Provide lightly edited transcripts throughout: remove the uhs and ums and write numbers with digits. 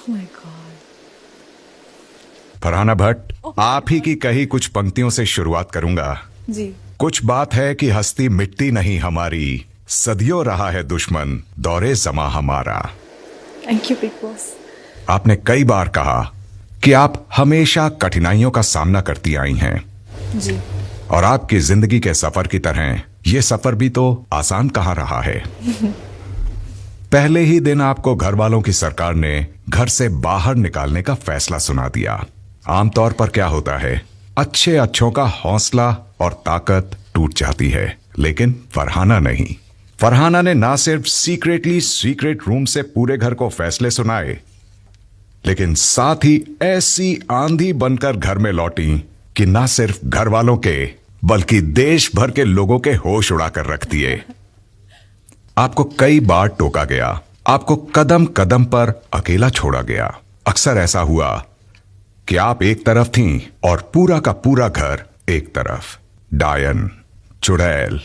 My God. Farhana Bhatt, आप ही की कही कुछ पंक्तियों से शुरुआत करूंगा। जी। कुछ बात है कि हस्ती मिटती नहीं हमारी, सदियों रहा है दुश्मन दौरे ज़मा हमारा। Thank you big boss. आपने कई बार कहा कि आप हमेशा कठिनाइयों का सामना करती आई हैं जी। और आपकी जिंदगी के सफर की तरह ये सफर भी तो आसान कहाँ रहा है। पहले ही दिन आपको घर वालों की सरकार ने घर से बाहर निकालने का फैसला सुना दिया। आमतौर पर क्या होता है, अच्छे अच्छों का हौसला और ताकत टूट जाती है, लेकिन फरहाना नहीं। फरहाना ने ना सिर्फ सीक्रेट रूम से पूरे घर को फैसले सुनाए, लेकिन साथ ही ऐसी आंधी बनकर घर में लौटी कि ना सिर्फ घर वालों के बल्कि देश भर के लोगों के होश उड़ाकर रख दिए। आपको कई बार टोका गया, आपको कदम कदम पर अकेला छोड़ा गया। अक्सर ऐसा हुआ कि आप एक तरफ थीं और पूरा का पूरा घर एक तरफ। डायन, चुड़ैल,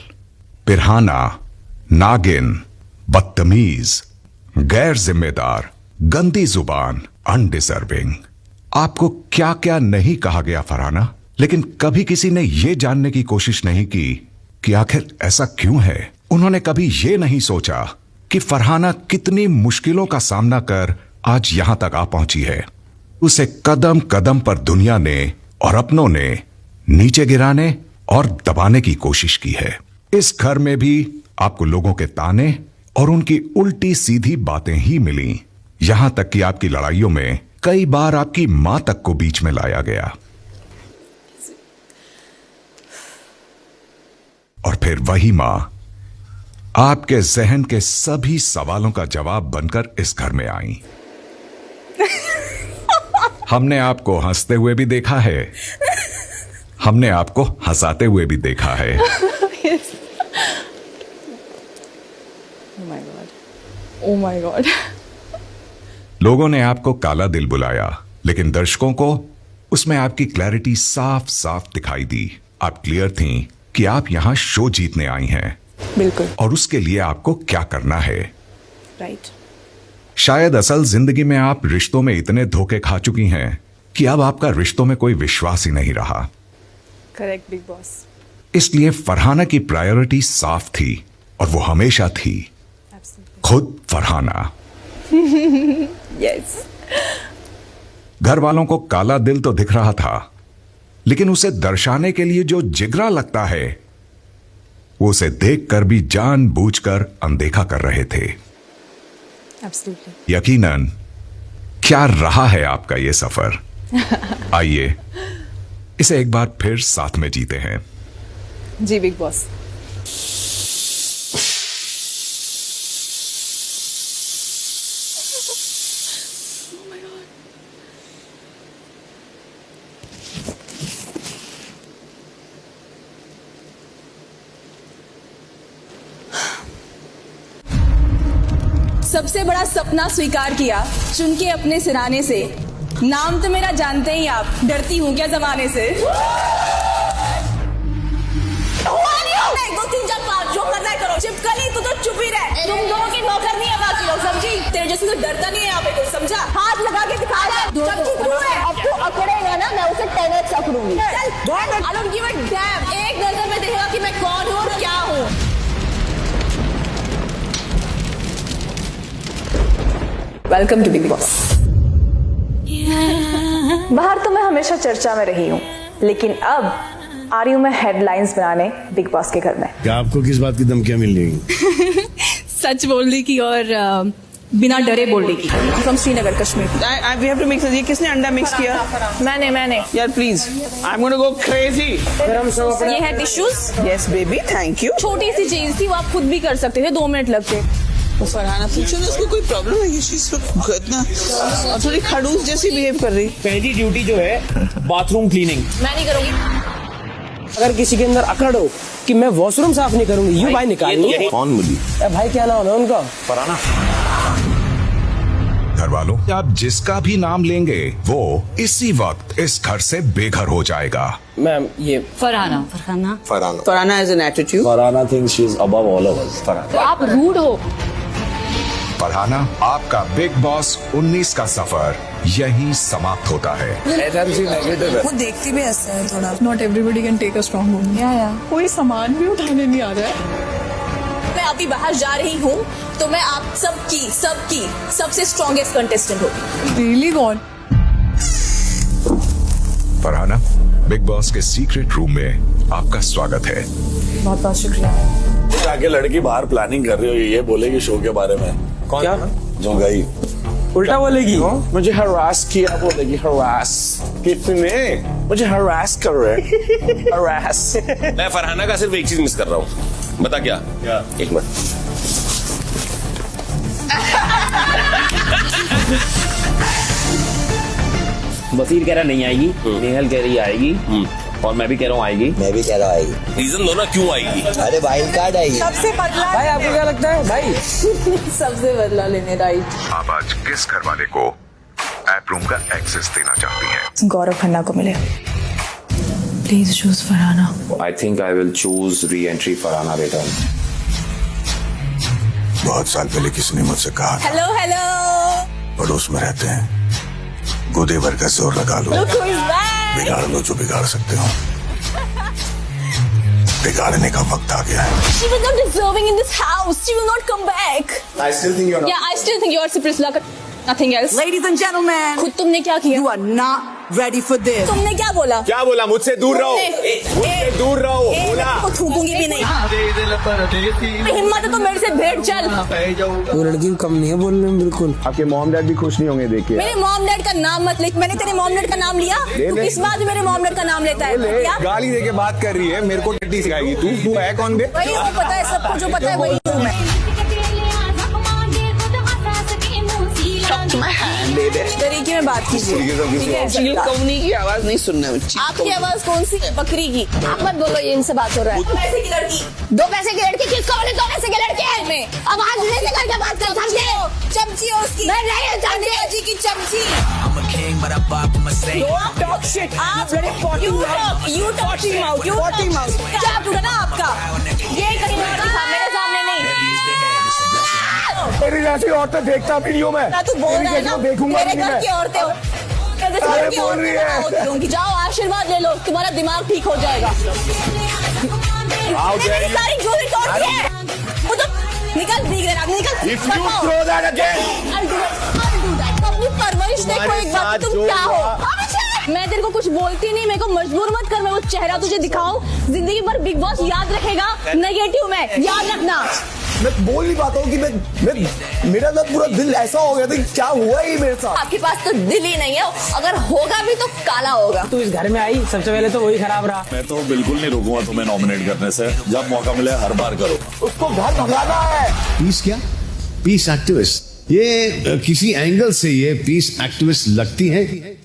पिरहाना, नागिन, बदतमीज, गैर जिम्मेदार, गंदी जुबान, अनडिजर्विंग। आपको क्या क्या नहीं कहा गया फरहाना, लेकिन कभी किसी ने यह जानने की कोशिश नहीं की कि आखिर ऐसा क्यों है। उन्होंने कभी यह नहीं सोचा कि फरहाना कितनी मुश्किलों का सामना कर आज यहां तक आ पहुंची है। उसे कदम कदम पर दुनिया ने और अपनों ने नीचे गिराने और दबाने की कोशिश की है। इस घर में भी आपको लोगों के ताने और उनकी उल्टी सीधी बातें ही मिली, यहां तक कि आपकी लड़ाइयों में कई बार आपकी मां तक को बीच में लाया गया। और फिर वही मां आपके जहन के सभी सवालों का जवाब बनकर इस घर में आई। हमने आपको हंसते हुए भी देखा है, हमने आपको हंसाते हुए भी देखा है। Oh my God. लोगों ने आपको काला दिल बुलाया, लेकिन दर्शकों को उसमें आपकी क्लैरिटी साफ साफ दिखाई दी। आप क्लियर थीं कि आप यहां शो जीतने आई हैं। बिल्कुल। और उसके लिए आपको क्या करना है। राइट। शायद असल जिंदगी में आप रिश्तों में इतने धोखे खा चुकी हैं कि अब आपका रिश्तों में कोई विश्वास ही नहीं रहा। Correct big boss. इसलिए फरहाना की प्रायोरिटी साफ थी और वो हमेशा थी खुद फरहाना। यस। घर वालों को काला दिल तो दिख रहा था, लेकिन उसे दर्शाने के लिए जो जिगरा लगता है वो उसे देखकर भी जानबूझकर अनदेखा कर रहे थे। एब्सोल्युटली। यकीनन क्या रहा है आपका ये सफर। आइए इसे एक बार फिर साथ में जीते हैं। जी बिग बॉस। सबसे बड़ा सपना स्वीकार किया चुन के अपने सिराने से। नाम तो मेरा जानते ही आप, डरती हूँ क्या जमाने से। 1 2 3 4 5 जो करना है करो। चिपकली तू तो चुप ही रह, तुम दोनों की नौकर नहीं है बाकी लोग, समझी। तेरे जैसे तो डरता नहीं है यहाँ पे कोई, समझा। हाथ लगा के दिखा रहा है। अब तू अकड़ेगा ना, मैं उसे 10x अकड़ूंगी। I don't give a damn। एक नजर में देखेगा कि मैं कौन हूँ और क्या हूँ। Welcome to Bigg Boss. बाहर तो मैं हमेशा चर्चा में रही हूँ, लेकिन अब आ रही हूँ मैं हेडलाइंस बनाने बिग बॉस के घर में। क्या आपको किस बात की धमकियां मिल रही? सच बोलने की और बिना डरे बोलने की। From Srinagar Kashmir. We have to mix it। ये किसने अंडा मिक्स किया? मैंने यार please, I'm gonna go crazy। ये है tissues. Yes baby, thank you। छोटी सी चीज थी, वो आप खुद भी कर सकते थे, 2 मिनट लगते। फरहाना पूछो ना, उसको कोई प्रॉब्लम है? ये चीज ना और थोड़ी खड़ूस जैसी बिहेव कर रही। पहली ड्यूटी जो है बाथरूम क्लीनिंग। मैं नहीं करूंगी। अगर किसी के अंदर अकड़ हो कि मैं वॉशरूम साफ नहीं करूंगी, यूं भाई निकालिए। कौन मुझी? भाई क्या नाम है उनका? फरहाना। घर वालों, आप जिसका भी नाम लेंगे वो इसी वक्त इस घर से बेघर हो जाएगा। मैम ये Farhana. Farhana has an attitude। Farhana thinks she is above all of us। Farhana. तो आप रूड हो। फरहाना, आपका बिग बॉस 19 का सफर यहीं समाप्त होता है। वो देखती भी ऐसा है थोड़ा। Not everybody can take a strong woman. या कोई सामान भी उठाने नहीं आ रहा है। मैं अभी बाहर जा रही हूँ तो मैं आप सबसे स्ट्रॉन्गेस्ट कंटेस्टेंट होगी। Really God. Farhana, big boss के सीक्रेट रूम में आपका स्वागत है। बहुत बहुत शुक्रिया। आगे लड़की बाहर प्लानिंग कर रही हो, ये बोलेगी शो के बारे में। कौन क्या जो गई उल्टा बोलेगी? मुझे हरास किया बोलेगी। हरास कितने? मुझे हरास कर रहे हरास। मैं फरहाना का सिर्फ एक चीज मिस कर रहा हूँ। बता क्या? एक मिनट। वसीर कह रहा नहीं आएगी, नेहल कह रही आएगी, और मैं भी कह रहा हूँ आएगी। मैं भी कह रहा हूँ आएगी। रीजन दो ना क्यों आएगी। अरे वाइल्ड कार्ड आएगी। सबसे बदला भाई आपको क्या लगता है भाई? सबसे बदला लेने राइट। आप आज किस घरवाले को ऐप रूम का एक्सेस देना चाहती हैं? गौरव खन्ना को मिले। Please choose Farhana. I think I will choose re-entry Farhana बेटा। बहुत साल पहले किसी ने मुझसे कहा, हेलो हेलो। पड़ोस में रहते हैं, गोदे भर का जोर लगा लो, Look who is back. बिगाड़ लो जो बिगाड़ सकते हो। बिगाड़ने का वक्त आ गया है। She was not deserving in this house. She will not come back. I still think you're not. Yeah, I still think you are Priscilla. Nothing else. Ladies and gentlemen, खुद तुमने क्या किया? you are not ready for this. तुमने क्या बोला? क्या बोला? मुझसे दूर रहो, मुझसे दूर रहो बोला। को थूकूंगी भी नहीं। हिम्मत है तो मेरे से भेंट चल। वो लड़की कम नहीं है बोलने में बिल्कुल। आपके मॉम डैड भी खुश नहीं होंगे देख के। मेरे मॉम डैड का नाम मत लिख। मैंने तेरे मॉम डैड का नाम लिया? तू किस बात में मेरे मॉम डैड का नाम लेता है? क्या? गाली देके बात कर रही है, मेरे को टट्टी सिखाएगी। तू है कौन बे? वही वो पता है, सबको जो पता है वही हूँ मैं। तरीके में बात कीजिए। कौनी की आवाज नहीं सुनना बच्ची। आपकी आवाज कौन सी? बकरी की। आप मत बोलो, ये इनसे बात हो रहा है। पैसे की लड़की। 2 पैसे की लड़की किसको बोले? 2 पैसे के लड़के में आवाज नहीं निकल के बात कर। समझे? चमची है उसकी। मैं नहीं जानती जी की चमची। Talk shit. आप बड़े potty mouth. You talking mouth. You Potty mouth. क्या टूटा ना आपका? ये कहीं और दिखा, मेरे सामने नहीं। तेरी जैसी औरतें देखता वीडियो में। ना तू बोल रहा है ना, देखूंगा मेरे घर की औरतें हो। मेरे घर की बोल रही है। औरतें दूंगी। जाओ आशीर्वाद ले लो, तुम्हारा दिमाग ठीक हो जाएगा। मेरी सारी ज्वेलरी तोड़ दी है। वो तो निकल दिख रहा, निकल। If you throw that again. I'll do that. अपनी परवरिश देखो एक बार, तुम क्या हो? मैं तेरे को कुछ बोलती नहीं, मेरे को मजबूर मत कर। मैं वो चेहरा तुझे दिखाऊं, जिंदगी भर बिग बॉस याद रखेगा। नेगेटिव में याद रखना। मैं बोल नहीं पाता हूँ कि मेरा ना पूरा दिल ऐसा हो गया था कि क्या हुआ ही मेरे साथ। आपके पास तो दिल ही नहीं है, अगर होगा भी तो काला होगा। तू इस घर में आई सबसे पहले तो वही खराब रहा। मैं तो बिल्कुल नहीं रुकूंगा तुम्हें नॉमिनेट करने से। जब मौका मिले हर बार करो। उसको घर भगाना है। पीस क्या? Peace activist. ये किसी एंगल से ये पीस एक्टिविस्ट लगती है।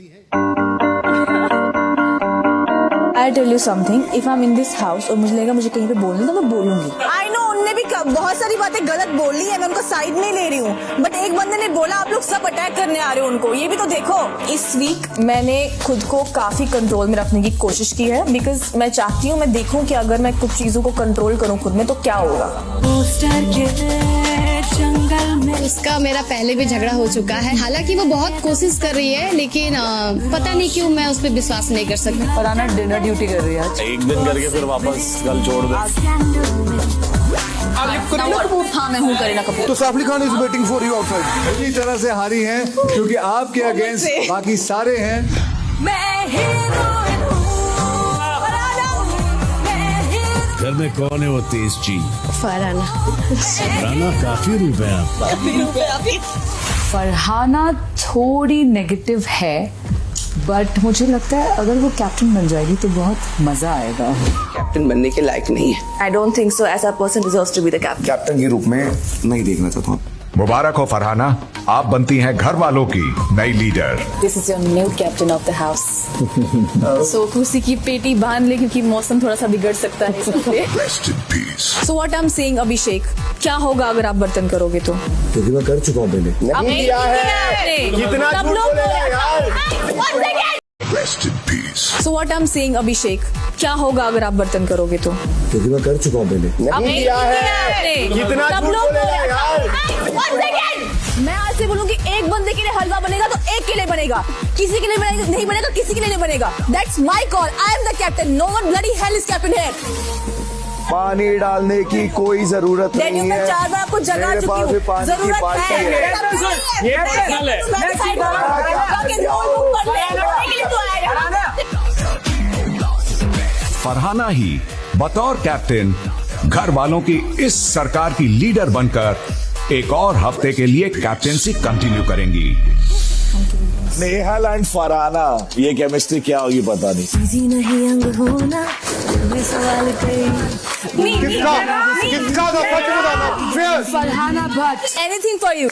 I tell you something, if I'm in this house और मुझे लगेगा मुझे कहीं पे बोलना तो मैं बोलूंगी। I know, उनने भी बहुत सारी बातें गलत बोली है, मैं उनको साइड नहीं ले रही हूँ। बट एक बंदे ने बोला आप लोग सब अटैक करने आ रहे हो उनको, ये भी तो देखो। इस वीक मैंने खुद को काफी कंट्रोल में रखने की कोशिश की है, बिकॉज मैं चाहती हूँ, मैं देखूँ कि अगर मैं कुछ चीजों को कंट्रोल करूँ खुद में तो क्या होगा। उसका मेरा पहले भी झगड़ा हो चुका है। हालांकि वो बहुत कोशिश कर रही है, लेकिन पता नहीं क्यों मैं उस पर विश्वास नहीं कर सकती। फरहाना डिनर ड्यूटी कर रही है आज। एक दिन करके फिर वापस कल छोड़ दे। हाँ मैं हूँ करीना कपूर। तो Saif Ali Khan is waiting for you outside. पूरी तरह से हारी हैं क्योंकि आपके अगेंस्ट बाकी सारे हैं। घर में कौन है वो तेज चीज? फरहाना। फरहाना काफी रूप है आपका। फरहाना थोड़ी नेगेटिव है, बट मुझे लगता है अगर वो कैप्टन बन जाएगी तो बहुत मजा आएगा। कैप्टन बनने के लायक नहीं है। आई डोंट थिंक सो ऐसा person deserves to be the captain. Captain के रूप में नहीं देखना चाहता हूँ। मुबारक हो फरहाना, आप बनती हैं घर वालों की नई leader. This is your new captain of the house. So कुर्सी की पेटी बांध ले क्योंकि मौसम थोड़ा सा बिगड़ सकता है इसलिए। So what I am saying Abhishek, क्या होगा अगर आप बर्तन करोगे तो? क्योंकि मैं कर चुका हूँ पहले। नहीं किया है। कितना सब झूठ लोग बोलेगा यार। One second. Rest in peace. So what I'm saying, अभिषेक, क्या होगा अगर आप बर्तन करोगे तो? क्योंकि मैं कर चुका हूँ पहले। नहीं किया है। कितना झूठ बोलेगा यार। मैं आज से बोलूंगी एक बंदे के लिए हलवा बनेगा तो एक के लिए बनेगा, किसी के लिए नहीं बनेगा, किसी के लिए नहीं बनेगा। That's my call. I am the captain. No one bloody hell is captain here. पानी डालने की कोई जरूरत नहीं है। मैं 4 बार आपको जगा चुकी हूँ। जरूरत है। ये पर्सनल है। फरहाना ही बतौर कैप्टन घर वालों की इस सरकार की लीडर बनकर एक और हफ्ते के लिए कैप्टेंसी कंटिन्यू करेंगी। नेहल एंड फरहाना, ये केमिस्ट्री क्या होगी पता नहीं। नहीं अंग होना किसका तो सच बताना। Farhana Bhatt, anything for you.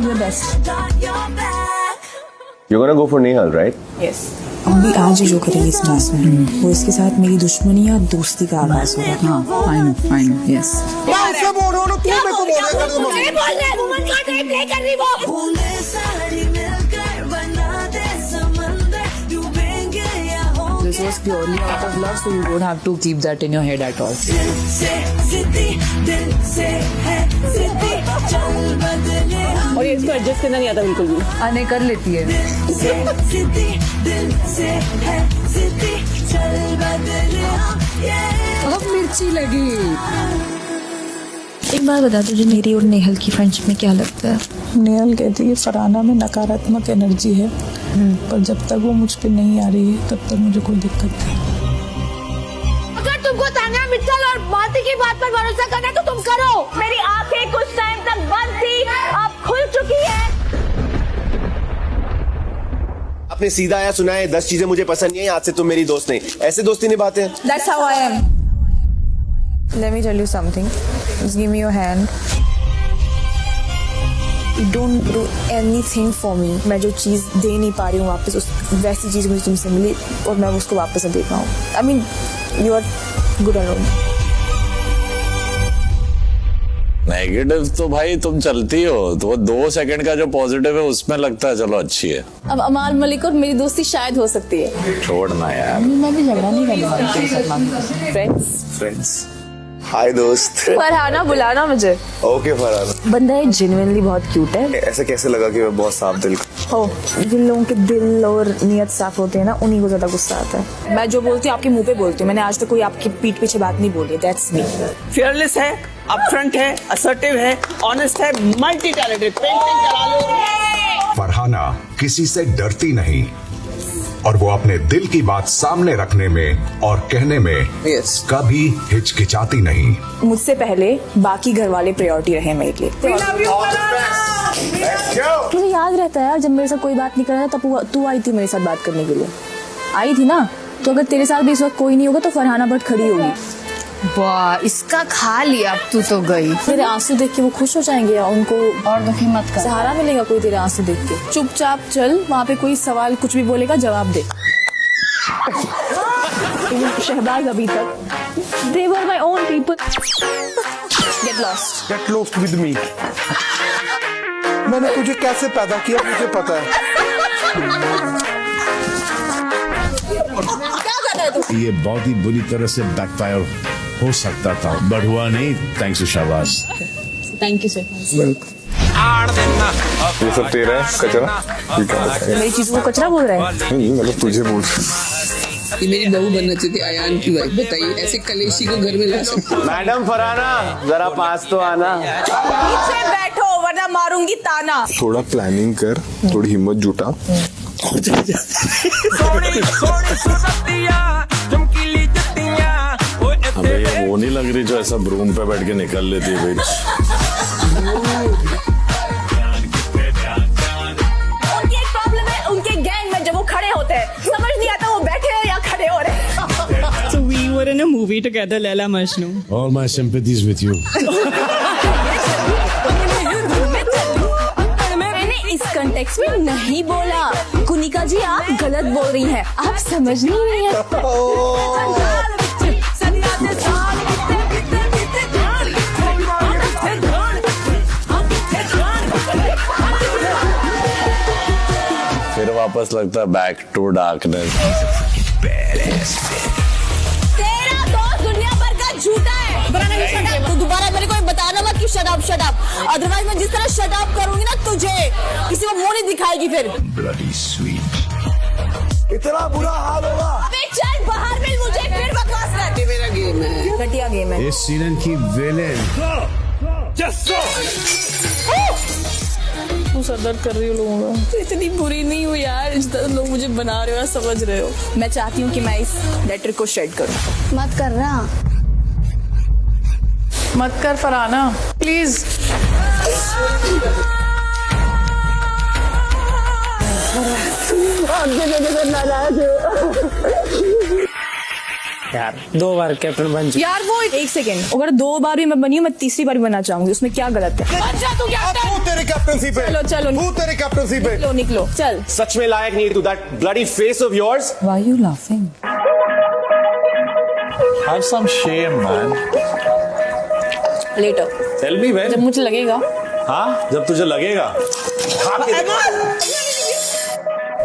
Your best. You're gonna go for Nehal, right? Yes. अभी आज ही जो करेगी इस क्लास में वो इसके साथ मेरी दुश्मनी या दोस्ती का आगाज होगा। हाँ, I know, yes. मैं उससे बोल रहा हूँ, तू मेरे को बोल This was purely out of love, so you don't have to keep that in your head at all. और ये इसको एडजस्ट करना नहीं आता बिल्कुल भी। आने कर लेती है। अब मिर्ची लगी। एक बात बता तुझे मेरी और नेहल की फ्रेंडशिप में क्या लगता है? नेहल कहती है फरहाना में नकारात्मक एनर्जी है, पर जब तक वो मुझ पे नहीं आ रही है तब तक मुझे कोई दिक्कत नहीं। अगर तुमको तान्या मित्तल और मालती की बात पर भरोसा करना है तो तुम करो। मेरी आंखें कुछ टाइम तक बंद थी, अब खुल चुकी है। आपने सीधा आया सुना है 10 चीजें मुझे पसंद नहीं है, आज से तुम मेरी दोस्त नहीं। ऐसे दोस्ती निभाते हैं। That's how I am. Let me tell you something. Just give me your hand. Don't do anything for me. मैं जो चीज़ दे नहीं पा रही हूँ वापस, वैसी चीज़ मुझे तुमसे मिली और मैं उसको वापस दे पाऊँ। I mean, you are good alone. Negative तो भाई तुम चलती हो, तो वो 2 सेकंड का जो पॉजिटिव है उसमें लगता है चलो अच्छी है। अब अमाल मलिक और मेरी दोस्ती शायद हो सकती है। छोड़ना यार। मैं भी झगड़ा नहीं करने वाली। फ्रेंड्स हाय दोस्त। फरहाना बुलाना मुझे। ओके फरहाना। बंदा है जेन्युइनली बहुत क्यूट है। ऐसे कैसे लगा कि मैं बहुत साफ दिल हो, जिन लोगों के दिल और नियत साफ होते हैं ना, उन्हीं को ज्यादा गुस्सा आता है। मैं जो बोलती हूँ आपके मुंह पे बोलती हूँ, मैंने आज तक कोई आपकी पीठ पीछे बात नहीं बोली। That's me. फियरलेस है, अपफ्रंट है, असर्टिव है, ऑनेस्ट है, मल्टी टैलेंटेड। पेंटिंग करा लो। फरहाना किसी से डरती नहीं और वो अपने दिल की बात सामने रखने में और कहने में कभी हिचकिचाती नहीं। मुझसे पहले बाकी घर वाले प्रायोरिटी रहे मेरे लिए। मुझे याद रहता है जब मेरे साथ कोई बात नहीं कर रहा था तब तू आई थी मेरे साथ बात करने के लिए। आई थी ना, तो अगर तेरे साथ भी इस वक्त कोई नहीं होगा तो फरहाना भट्ट खड़ी होगी। वाह, इसका खा लिया, अब तू तो गई। तेरे आंसू देख के वो खुश हो जाएंगे या उनको और दुखी मत कर। सहारा मिलेगा कोई तेरे आंसू देख के। चुपचाप चल, वहाँ पे कोई सवाल कुछ भी बोलेगा जवाब दे। शहबाज अभी तक they were my own people. Get lost. Get lost with me. मैंने तुझे कैसे पैदा किया मुझे पता है। ये बहुत ही बुरी तरह से बैकफायर हो सकता था, बट हुआ नहीं। थैंक्स टू शाबाश। Thank you sir. ये सब तेरा है कचरा। मेरी चीज को कचरा बोल रहा है? नहीं, मतलब तुझे बोल रहा। ये मेरी बहू बनना चाहिए, अयान की वाइफ। बताइए ऐसे कलेशी को घर में ला सकते? मैडम फरहाना जरा पास तो आना। पीछे बैठो वरना मारूंगी ताना। थोड़ा प्लानिंग कर, थोड़ी हिम्मत जुटा। अबे ये वो नहीं लग रही जो ऐसा ब्रूम पे बैठ के निकल लेती है भाई। उनकी एक प्रॉब्लम है, उनके गैंग में जब वो खड़े होते हैं समझ नहीं आता वो बैठे हैं या खड़े हो रहे हैं। So we were in a movie together, Laila Majnu. All my sympathies with you. मैंने इस कंटेक्स्ट में नहीं बोला। कुनिका जी आप गलत बोल रही हैं, आप समझ नहीं रही हैं। वापस लगता है बैक टू डार्कनेस। तेरा दोस्त दुनिया भर का झूठा है। तो दोबारा मेरे को बताना मत कि शट अप अदरवाइज मैं जिस तरह शट अप करूंगी ना तुझे किसी को मुंह नहीं दिखाएगी फिर। Bloody sweet. इतना बुरा हाल होगा। अबे चल बाहर मिल मुझे फिर बकवास कर। ये मेरा गेम है, घटिया गेम है। इस सीजन की विलेन। तू सर दर्द कर रही हो लोगों का। तो इतनी बुरी नहीं हूँ यार, जितना लोग मुझे बना रहे हो या समझ रहे हो। मैं चाहती हूँ कि मैं इस लेटर को शेड करूँ। मत कर रहा। मत कर फरहाना प्लीज। यार 2 बार कैप्टन बन चुका। यार वो एक सेकेंड, अगर 2 बार भी मैं बनी हूँ, मैं तीसरी बार भी बनना चाहूंगी, उसमें क्या गलत है? तू तेरे कैप्टनसी पे। चलो तू तेरे कैप्टनसी पे। निकलो चल। सच में लायक नहीं तू that bloody face of yours. Why are you laughing? Have some shame, man. Later tell me when. जब मुझे लगेगा। हाँ जब तुझे लगेगा।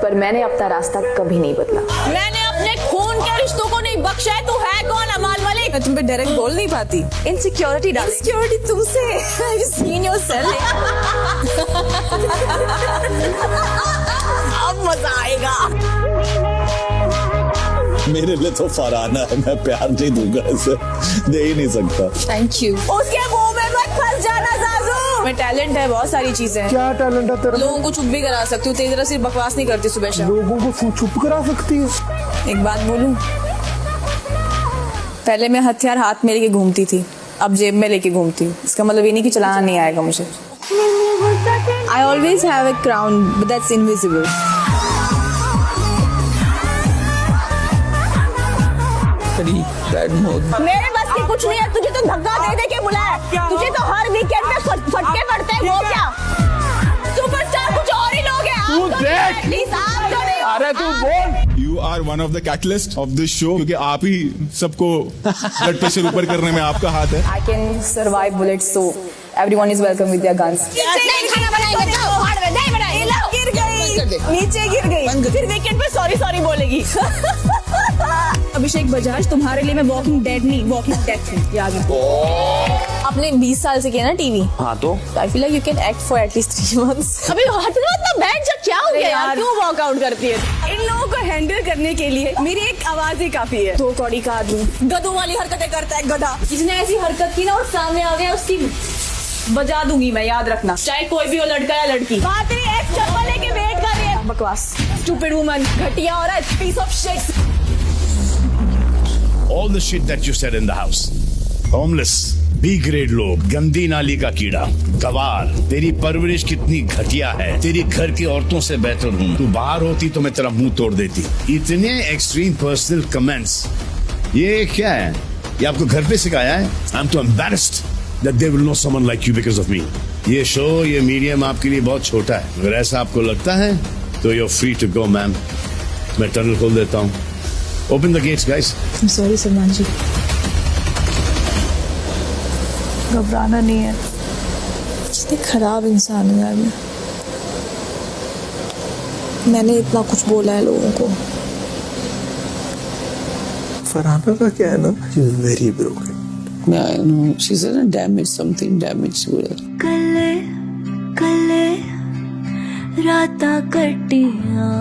पर मैंने अपना रास्ता कभी नहीं बदला। मैंने अपने खून के रिश्तों को नहीं बख्शा है। तू है कौन अमाल मलिक? मैं तुम पे डायरेक्ट बोल नहीं पाती। इनसिक्योरिटी डाल। इनसिक्योरिटी तुमसे। Seen yourself. अब मजा आएगा। मेरे लिए तो फरहाना है, मैं प्यार नहीं दूंगा इसे, दे ही नहीं सकता। Thank you. उसके मुंह में मत फंस जाना जाजू। मैं टैलेंट है, बहुत सारी चीजें। क्या टैलेंट है तेरा? लोगों को चुप भी करा सकती हूँ, तेरी तरह सिर्फ बकवास नहीं करती सुबह शाम। लोगों को चुप करा सकती है। एक बात बोलूं, पहले मैं हथियार हाथ में लेके घूमती थी, अब जेब में लेके घूमती हूँ। इसका मतलब ये नहीं कि चलाना नहीं आएगा मुझे। I always have a crown, but that's invisible. मेरे बस की कुछ नहीं है। तुझे तो धक्का दे दे के बुलाया। तुझे तो हर वीकेंड पे फटके पड़ते हैं। वो क्या सुपरस्टार कुछ और ही लोग हैं। प्लीज आप तो नहीं। अरे तू बोल। You are one of the catalyst of this show क्योंकि आप ही सबको ब्लड प्रेशर ऊपर करने में आपका हाथ है। I can survive bullets, so everyone is welcome with their guns. नहीं खाना बनाएंगे तो भाड़ में नहीं बनाएंगे। गिर गई, नीचे गिर गई, फिर वीकेंड पे सॉरी बोलेगी। अभिषेक बजाज, तुम्हारे लिए मैं वॉकिंग डेड नहीं, वॉकिंग डेथ हूँ। याद रखो। आपने 20 साल से किया ना टीवी। हाँ तो I feel like you can act for at least 3 months. अभी हटना तो बैठ जा। क्या हो गया यार? क्यों वॉकआउट करती है? इन लोगों को हैंडल करने के लिए मेरी एक आवाज ही काफी है। 2 कौड़ी का आदमी गधों वाली हरकतें करता है गधा। जिसने ऐसी हरकत की ना और सामने आ गया, उसकी बजा दूंगी मैं, याद रखना, चाहे कोई भी हो, लड़का या लड़की। बात तेरी एक्स चप्पल लेके वेट कर रही है। बकवास, स्टूपिड वुमन, घटिया औरत, piece of shit. All the shit that you said in the house. Homeless, B-grade लोग, गंदी नाली का कीड़ा, गवार, तेरी परवरिश कितनी घटिया है। तेरी घर की औरतों से बेहतर हूँ। तू बाहर होती तो मैं तेरा मुंह तोड़ देती। इतने एक्सट्रीम पर्सनल कमेंट्स, ये क्या है? ये आपको घर पे सिखाया है? I'm too embarrassed that they will know someone like you because of me. ये शो, ये मीडियम आपके लिए बहुत छोटा है। अगर ऐसा आपको लगता है तो you're free to go, ma'am. मैं टनल खोल देता हूँ। Open the gates, guys. I'm sorry, Salman जी। घबराना नहीं है। इतनी खराब इंसान हूँ यार मैं। मैंने इतना कुछ बोला है लोगों को। फरहाना का क्या है ना? She is very broken. Yeah, I know. She said something damaged to her.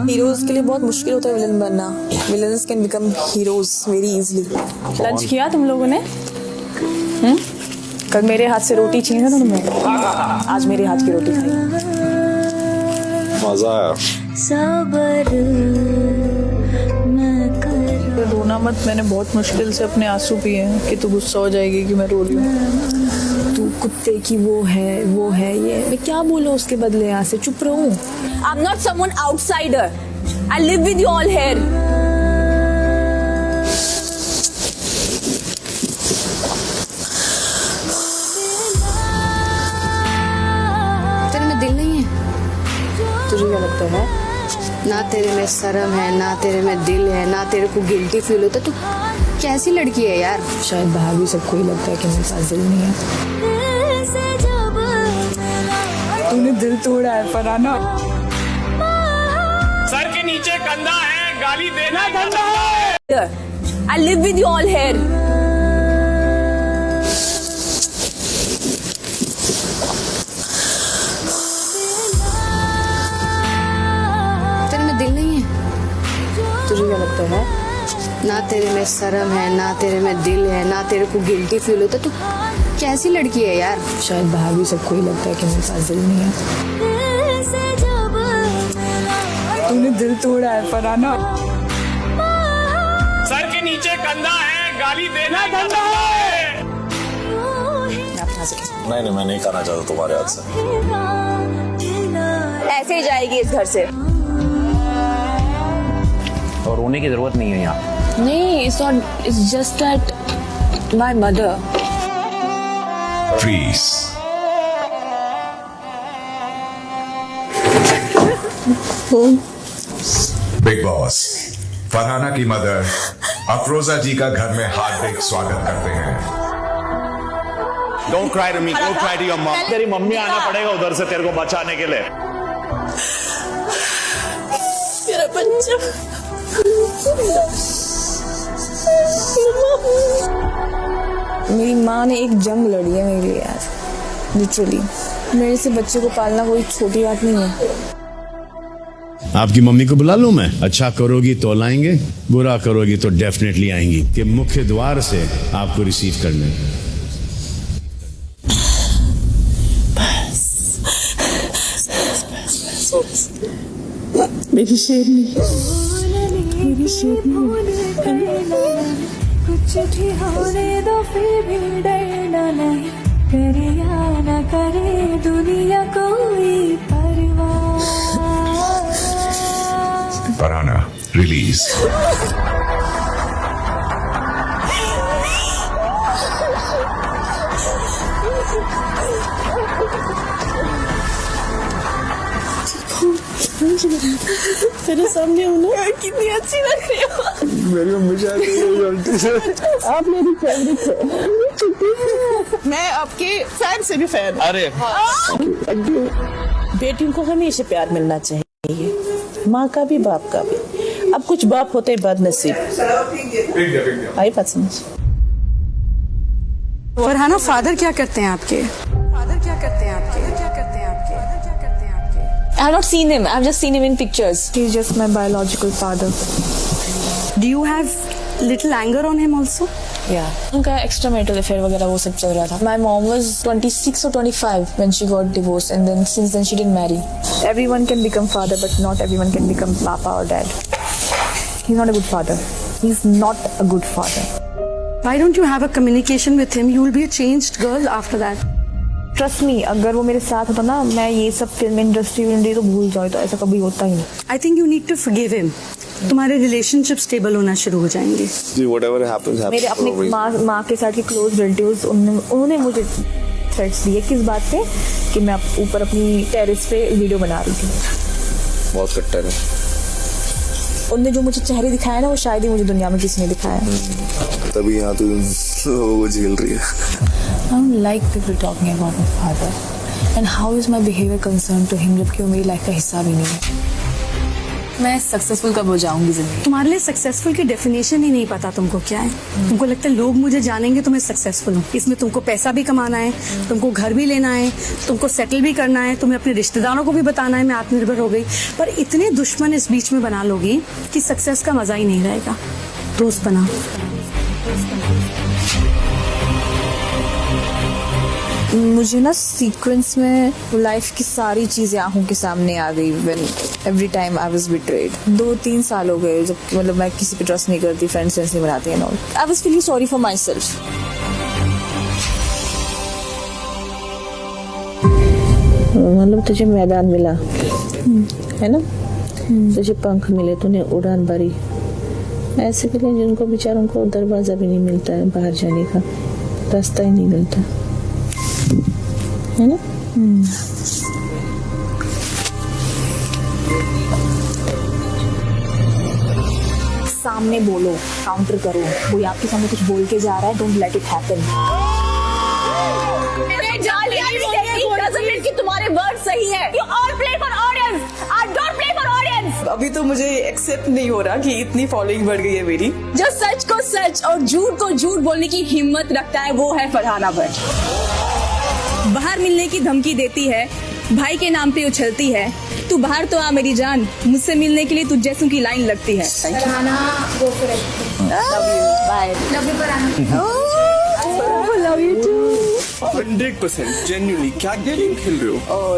Heroes के लिए बहुत मुश्किल होता है विलन बनना। Villains can become heroes very easily. Lunch किया तुम लोगों ने? कल मेरे हाथ से रोटी छीनी ना तुमने, आज मेरे हाथ की रोटी खाई। मजा आया। रोना मत, मैंने बहुत मुश्किल से अपने आंसू पिए हैं कि तू गुस्सा हो जाएगी कि मैं रो रही हूँ। तू कुत्ते की वो है ये, मैं क्या बोलूं उसके बदले? यहाँ से चुप रहूं? I'm not someone outsider. I live with you all here. तेरे में दिल नहीं है? तुझे क्या लगता है? ना तेरे में शर्म है, ना तेरे में दिल है, ना तेरे को गिल्टी फील होता। तू कैसी लड़की है यार? शायद बाहर भी सबको ही लगता है कि मेरे पास दिल नहीं है। तूने दिल तोड़ा है फरहाना। सर कैन नीचे कंधा है, गाली देना धंधा है। I live with you all here. तेरे में दिल नहीं है? तुझे क्या लगता है? ना तेरे में शर्म है, ना तेरे में दिल है, ना तेरे को गिल्टी फील होता। तू कैसी लड़की है यार? शायद बाहर भी सबको ही लगता है कि मेरे पास दिल नहीं है। तूने दिल तोड़ा है फरहाना। सर के नीचे कंधा है, गाली देना धंधा है। नहीं, मैं नहीं खाना चाहता तुम्हारे हाथ से। ऐसे ही जाएगी इस घर से। और रोने की जरूरत नहीं है यहाँ। नहीं, it's just that my mother. Freeze. Bigg Boss Farhana की मदर अफरोजा जी का घर में हार्दिक स्वागत करते हैं। Don't cry to me, go cry to your mom. तेरी मम्मी आना पड़ेगा उधर से तेरे को बचाने के लिए। मेरा बच्चा। मेरी माँ ने एक जंग लड़ी है मेरे लिए यार, लिटरली। मेरे से बच्चे को पालना कोई छोटी बात नहीं है। आपकी मम्मी को बुला लूं मैं? अच्छा करोगी तो लाएंगे, बुरा करोगी तो डेफिनेटली आएंगी कि मुख्य द्वार से आपको रिसीव करने। मेरी शेरनी, मेरी शेरनी। कुछ भी होने दो फिर भी डरना नहीं, करे या न करे दुनिया कोई परवाह। फरहाना रिलीज। तेरे सामने हूँ ना, कितनी अच्छी लग रही हो। मेरी मम्मी से आप मेरी फेवरेट है। मैं आपके फैन से भी फैन। अरे बेटियों को हमेशा प्यार मिलना चाहिए, माँ का भी बाप का भी। अब कुछ बाप होते बदनसीब। आई बात समझ। फरहाना, फादर क्या करते हैं आपके? फादर क्या करते हैं आपके? क्या करते हैं आपके? क्या करते हैं आपके? I have not seen him. I've just seen him in pictures. He's just my biological father. Do you have little anger on him also? Yeah. उनका extra marital affair वगैरह वो सब चल रहा था. My mom was 26 or 25 when she got divorced, and then since then she didn't marry. Everyone can become father, but not everyone can become papa or dad. He's not a good father. He's not a good father. Why don't you have a communication with him? You will be a changed girl after that. Trust me, अगर वो मेरे साथ होता ना, मैं ये सब film industry तो भूल जाऊँ, तो ऐसा कभी होता ही नहीं। I think you need to forgive him. तुम्हारे रिलेशनशिप स्टेबल होना शुरू हो जाएंगे। Whatever happens, मेरे अपने माँ के साथ के क्लोज रिलेटिव्स उन्होंने मुझे थ्रेट्स दिए। किस बात पे? कि मैं ऊपर अपनी टेरेस पे वीडियो बना रही थी। बहुत कट्टर है। उनने जो मुझे चेहरे दिखाया ना, वो शायद ही मुझे दुनिया में किसी ने दिखाया। तभी यहाँ तो वो झेल रही है। I don't like people talking about my father and how is my behavior concerned to him, जबकि वो मेरी लाइफ का हिस्सा भी नहीं है। मैं सक्सेसफुल कब हो जाऊंगी जिंदगी? तुम्हारे लिए सक्सेसफुल की डेफिनेशन ही नहीं पता तुमको क्या है। तुमको लगता है लोग मुझे जानेंगे तो मैं सक्सेसफुल हूँ। इसमें तुमको पैसा भी कमाना है, तुमको घर भी लेना है, तुमको सेटल भी करना है, तुम्हें अपने रिश्तेदारों को भी बताना है मैं आत्मनिर्भर हो गई। पर इतने दुश्मन इस बीच में बना लोगी कि सक्सेस का मजा ही नहीं रहेगा। दोस्त बना। मुझे ना सीक्वेंस में लाइफ की सारी चीजें आंखों के सामने आ गई। When every time I was betrayed. 2-3 साल हो गए जब मतलब मैं किसी पे ट्रस्ट नहीं करती, फ्रेंड्स नहीं बनाती and all. I was feeling sorry for my self. मतलब तुझे मैदान मिला है ना, तुझे पंख मिले, तूने उड़ान भरी। ऐसे के लिए जिनको बेचारों को दरवाजा भी नहीं मिलता है, बाहर जाने का रास्ता ही नहीं मिलता है ना। सामने बोलो, काउंटर करो। कोई आपके सामने कुछ बोल के जा रहा है, डोंट लेट इट हैपन। तुम्हारे वर्ड सही है। You all play for audience. I don't play for audience. अभी तो मुझे एक्सेप्ट नहीं हो रहा कि इतनी फॉलोइंग बढ़ गई है मेरी। जो सच को सच और झूठ को झूठ बोलने की हिम्मत रखता है वो है फरहाना भट्ट। बाहर मिलने की धमकी देती है, भाई के नाम पे उछलती है, तू बाहर तो आ मेरी जान, मुझसे मिलने के लिए तुझ जैसों की लाइन लगती है। Farhana, go for it. Love you. Bye. Love you, Farhana. Love you too. 100% genuinely क्या गेम खेल रहे हो?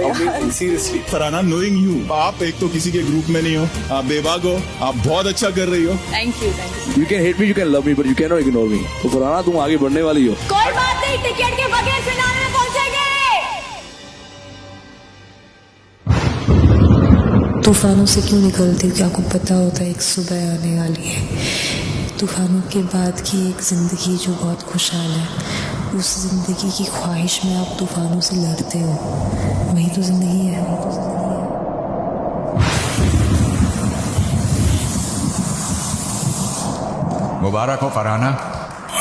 Amazing, seriously. Farhana, knowing you, आप एक तो किसी के ग्रुप में नहीं हो, आप बेबाक हो, आप बहुत अच्छा कर रही हो। Thank you. You can hate me, you can love me, but you cannot ignore me. तो फरहाना तुम आगे बढ़ने वाली हो। कोई बात नहीं, टिकट के बगैर फिनाले में पहुंचेंगे। तूफानों से क्यों निकलती हूँ, क्या आपको पता होता है एक सुबह आने वाली है। तूफानों के बाद की एक ज़िंदगी जो बहुत खुशहाल है, उस ज़िंदगी की ख्वाहिश में आप तूफानों से लड़ते हो, वही तो ज़िंदगी है। मुबारक हो फरहाना,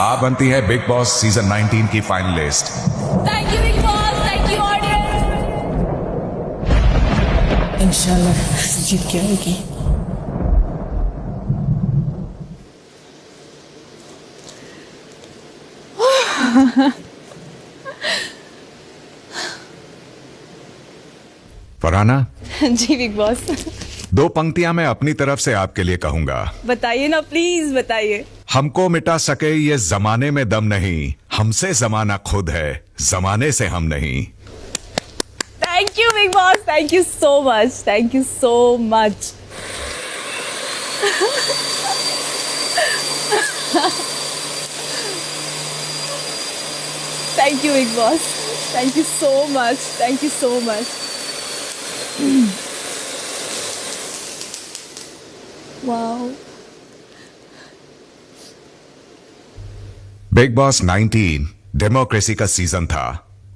आप बनती है बिग बॉस सीजन 19 की finalist. Thank you Big Boss, thank you audience. इंशाल्लाह जीत के आएगी। फरहाना, जी बिग बॉस, 2 पंक्तियां मैं अपनी तरफ से आपके लिए कहूंगा। बताइए ना प्लीज बताइए। हमको मिटा सके ये जमाने में दम नहीं, हमसे जमाना खुद है, जमाने से हम नहीं। Thank you big boss, thank you so much, thank you so much. Thank you big boss, thank you so much, thank you so much. Wow. Big boss 19 democracy का सीजन था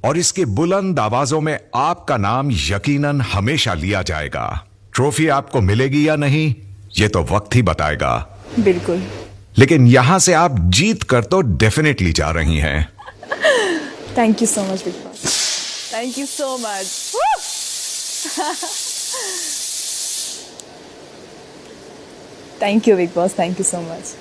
और इसकी बुलंद आवाजों में आपका नाम यकीनन हमेशा लिया जाएगा। ट्रॉफी आपको मिलेगी या नहीं, ये तो वक्त ही बताएगा। बिल्कुल। लेकिन यहां से आप जीत कर तो डेफिनेटली जा रही हैं। Thank you so much big boss, thank you so much. Thank you big boss, thank you so much.